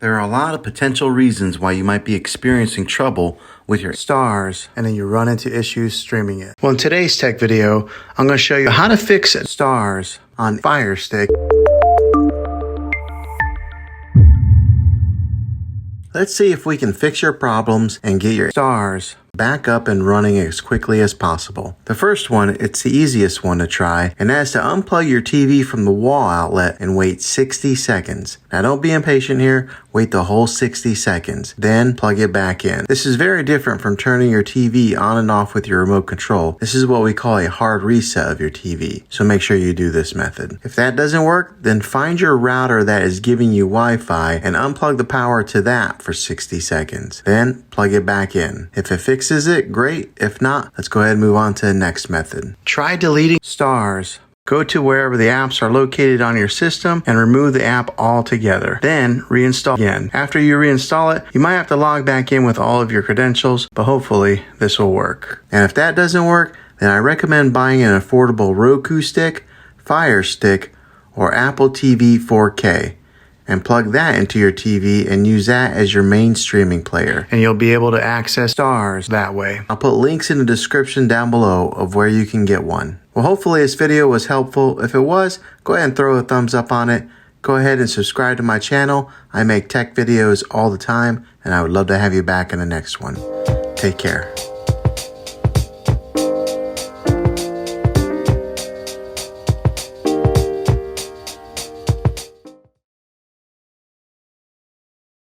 There are a lot of potential reasons why you might be experiencing trouble with your Starz, and then you run into issues streaming it. Well, in today's tech video, I'm going to show you how to fix Starz on Fire Stick. Let's see if we can fix your problems and get your Starz back up and running as quickly as possible. The first one, it's the easiest one to try, and that is to unplug your TV from the wall outlet and wait 60 seconds. Now don't be impatient here, wait the whole 60 seconds, then plug it back in. This is very different from turning your TV on and off with your remote control. This is what we call a hard reset of your TV, so make sure you do this method. If that doesn't work, then find your router that is giving you Wi-Fi and unplug the power to that for 60 seconds. Then plug it back in. If it fixes it, great. If not, let's go ahead and move on to the next method. Try deleting Starz. Go to wherever the apps are located on your system and remove the app altogether. Then reinstall again. After you reinstall it, you might have to log back in with all of your credentials, but hopefully this will work. And if that doesn't work, then I recommend buying an affordable Roku stick, Fire Stick, or Apple TV 4K. And plug that into your TV and use that as your main streaming player. And you'll be able to access Starz that way. I'll put links in the description down below of where you can get one. Well, hopefully this video was helpful. If it was, go ahead and throw a thumbs up on it. Go ahead and subscribe to my channel. I make tech videos all the time, and I would love to have you back in the next one. Take care.